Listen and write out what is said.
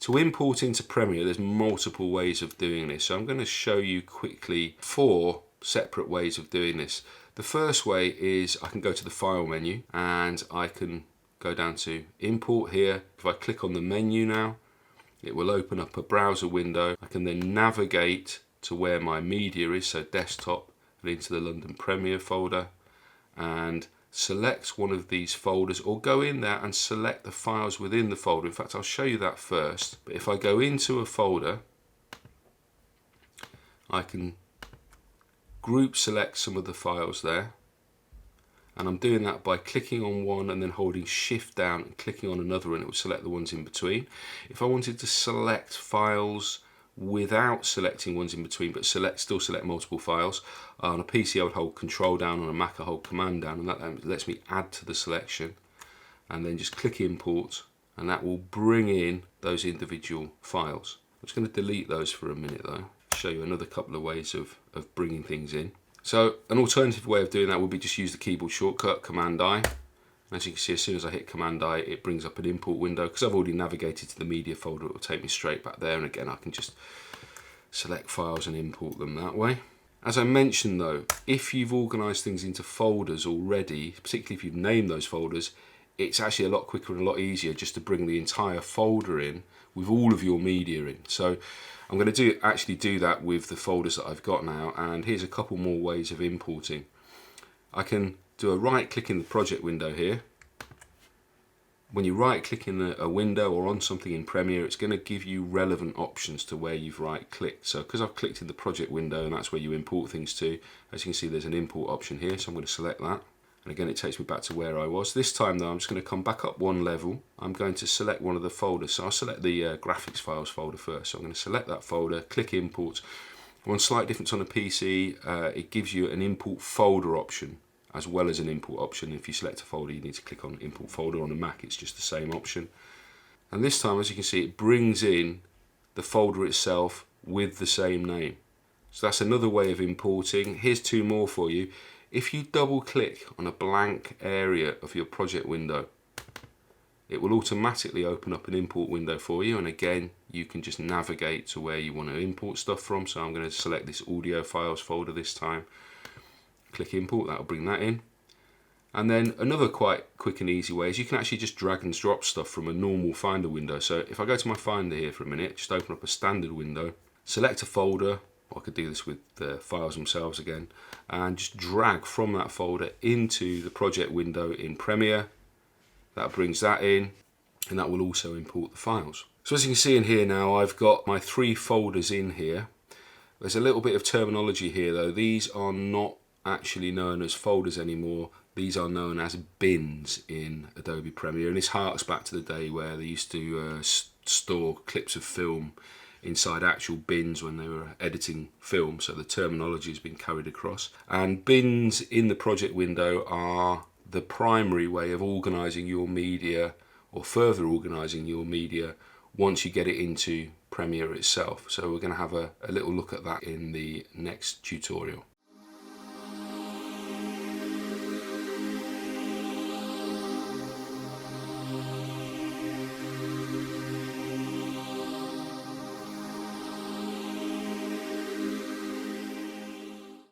To import into Premiere, there's multiple ways of doing this. So I'm going to show you quickly 4 separate ways of doing this. The first way is I can go to the File menu and I can go down to Import here. If I click on the menu now, it will open up a browser window. I can then navigate to where my media is, so desktop, and into the London Premiere folder, and select one of these folders, or go in there and select the files within the folder. In fact, I'll show you that first. But if I go into a folder, I can group select some of the files there, and I'm doing that by clicking on one and then holding shift down and clicking on another, and it will select the ones in between. If I wanted to select files without selecting ones in between, but still select multiple files, on a PC I would hold Control down, on a Mac I hold Command down, and that lets me add to the selection, and then just click Import, and that will bring in those individual files. I'm just going to delete those for a minute though, show you another couple of ways of bringing things in. So an alternative way of doing that would be just use the keyboard shortcut Command-I. As you can see, as soon as I hit Command-I, it brings up an import window. Because I've already navigated to the media folder, it will take me straight back there, and again I can just select files and import them that way. As I mentioned though, if you've organised things into folders already, particularly if you've named those folders, it's actually a lot quicker and a lot easier just to bring the entire folder in with all of your media in. So I'm going to actually do that with the folders that I've got now, and here's a couple more ways of importing. I can do a right click in the project window here. When you right click in a window or on something in Premiere, it's going to give you relevant options to where you've right clicked. So because I've clicked in the project window and that's where you import things to, as you can see there's an import option here, so I'm going to select that. And again it takes me back to where I was. This time though I'm just going to come back up one level. I'm going to select one of the folders. So I'll select the graphics files folder first. So I'm going to select that folder, click import. One slight difference on a PC, it gives you an import folder option as well as an import option. If you select a folder, you need to click on import folder. On a Mac, it's just the same option. And this time, as you can see, it brings in the folder itself with the same name. So that's another way of importing. Here's 2 more for you. If you double click on a blank area of your project window, it will automatically open up an import window for you. And again, you can just navigate to where you want to import stuff from. So I'm going to select this audio files folder this time. Click import, that'll bring that in. And then another quite quick and easy way is you can actually just drag and drop stuff from a normal Finder window. So if I go to my Finder here for a minute, just open up a standard window, select a folder, or I could do this with the files themselves again, and just drag from that folder into the project window in Premiere. That brings that in, and that will also import the files. So as you can see in here now, I've got my 3 folders in here. There's a little bit of terminology here though. These are not actually known as folders anymore. These are known as bins in Adobe Premiere, and this harks back to the day where they used to store clips of film inside actual bins when they were editing film, so the terminology has been carried across. And bins in the project window are the primary way of organising your media, or further organising your media once you get it into Premiere itself. So we're going to have a little look at that in the next tutorial.